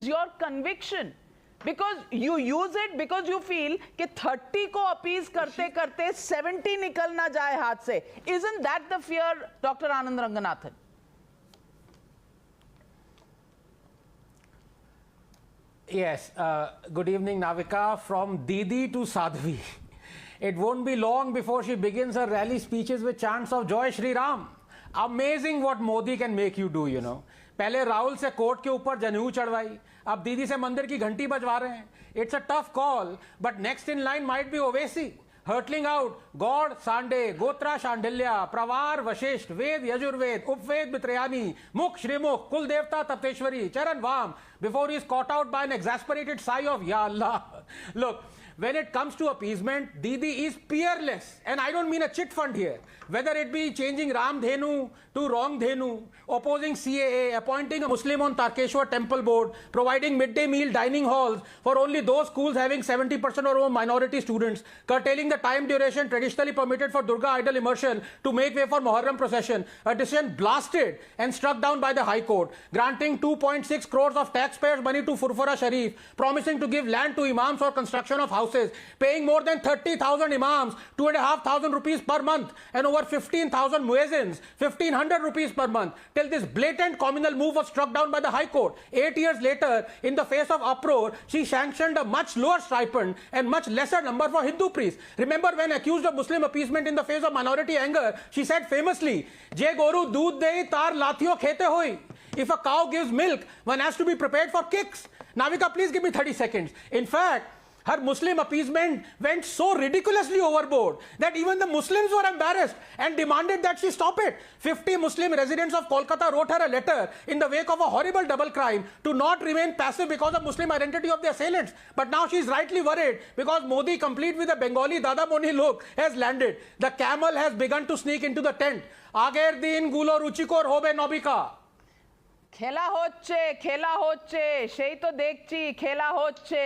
your conviction, because you use it because you feel कि 30 को appease करते करते 70 निकल ना जाए हाथ से. Isn't that the fear, Dr. Anand Ranganathan? Yes. Good evening, Navika. From Didi to Sadhvi. It won't be long before she begins her rally speeches with chants of Joy Shri Ram. Amazing what Modi can make you do, you know. पहले राहुल से court के ऊपर जनेऊ चढ़वाई, अब दीदी से मंदिर की घंटी बजवा रहे हैं. It's a tough call, but next in line might be Owaisi. Hurtling out God, Sande, Gotra, Shandilya, Pravar, Vashisht, Ved, Yajurved, Upved, Mitrayani, Mukh, Shrimukh, Kul Devta, Tapteshwari, Charan Vam, before he is caught out by an exasperated sigh of Ya Allah. Look, when it comes to appeasement, Didi is peerless. And I don't mean a chit fund here. Whether it be changing Ram Dhenu to Wrong Dhenu, opposing CAA, appointing a Muslim on Tarkeshwar Temple Board, providing midday meal dining halls for only those schools having 70% or more minority students, curtailing the time duration traditionally permitted for Durga idol immersion to make way for Muharram procession, a decision blasted and struck down by the High Court, granting 2.6 crores of taxpayers' money to Furfura Sharif, promising to give land to imams for construction of houses, paying more than 30,000 imams 2,500 rupees per month, and over 15,000 muezzins 1,500 rupees per month, till this blatant communal move was struck down by the High Court. 8 years later, in the face of uproar, she sanctioned a much lower stipend and much lesser number for Hindu priests. Remember, when accused of Muslim appeasement in the face of minority anger, she said famously, "Je goru doodh dei tar lathiyo khete hoi." If a cow gives milk, one has to be prepared for kicks. Navika, please give me 30 seconds. In fact, her Muslim appeasement went so ridiculously overboard that even the Muslims were embarrassed and demanded that she stop it. 50 Muslim residents of Kolkata wrote her a letter in the wake of a horrible double crime to not remain passive because of Muslim identity of the assailants. But now she is rightly worried because Modi, complete with a Bengali Dada Moni look, has landed. The camel has begun to sneak into the tent. Ager din gulo ruchikor hobe nobika. খেলা হচ্ছে সেই তো দেখছি খেলা হচ্ছে,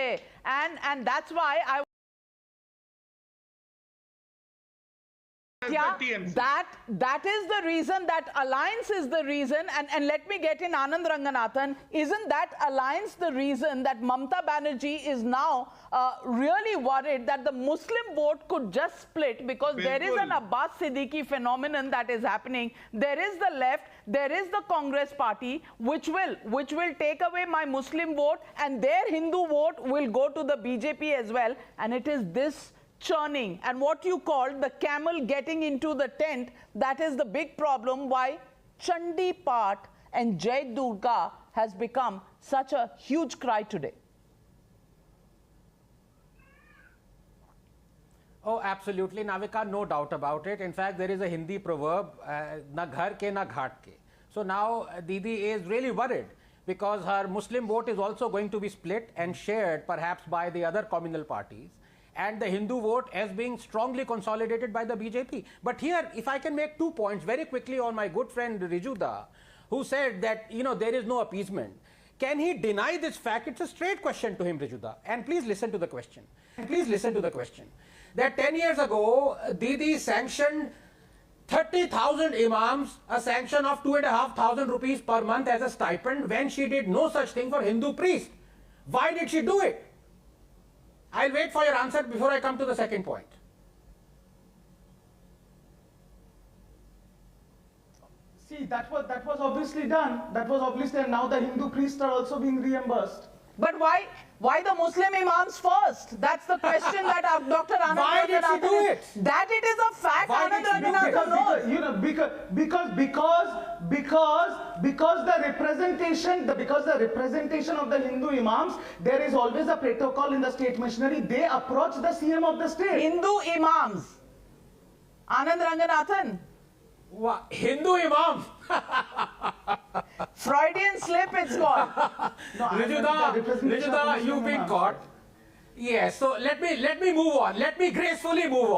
and that's why I that is the reason, that alliance is the reason, and let me get in Anand Ranganathan. Isn't that alliance the reason that Mamata Banerjee is now really worried that the Muslim vote could just split, because there is an Abbas Siddiqui phenomenon that is happening. There is the left, there is the Congress party, which will take away my Muslim vote, and their Hindu vote will go to the BJP as well. And it is this churning and what you call the camel getting into the tent that is the big problem why Chandi Path and Jai Durga has become such a huge cry today. Oh, absolutely, Navika, no doubt about it. In fact, there is a Hindi proverb, na ghar ke na ghat ke. So now Didi is really worried because her Muslim vote is also going to be split and shared perhaps by the other communal parties, and the Hindu vote as being strongly consolidated by the BJP. But here, if I can make 2 points very quickly on my good friend Rijuda, who said that, you know, there is no appeasement. Can he deny this fact? It's a straight question to him, Rijuda. And please listen to the question. That 10 years ago, Didi sanctioned 30,000 imams, a sanction of 2,500 rupees per month as a stipend, when she did no such thing for Hindu priests. Why did she do it? I'll wait for your answer before I come to the second point. See, that was obviously done. That was obviously, and now the Hindu priests are also being reimbursed. But why the Muslim imams first? That's the question that Dr. Anand Why did she do it? That it is a fact. Anand Ranganathan knows. You know, because the representation of the Hindu imams, there is always a protocol in the state machinery. They approach the CM of the state. Hindu imams. Anand Ranganathan. Hindu imam. Freudian slip, it's called. No, Rijuda, you've been caught. Yes, so let me move on. Let me gracefully move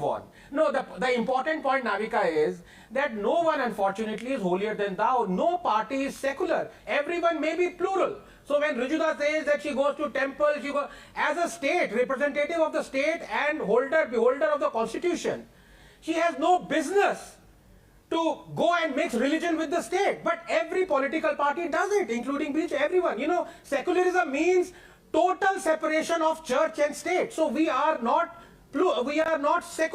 on. No, the important point, Navika, is that no one, unfortunately, is holier than thou. No party is secular. Everyone may be plural. So when Rijuda says that she goes to temple, she goes as a state, representative of the state and beholder of the constitution, she has no business to go and mix religion with the state. But every political party does it, including BJP, everyone. You know, secularism means total separation of church and state. So we are not secular.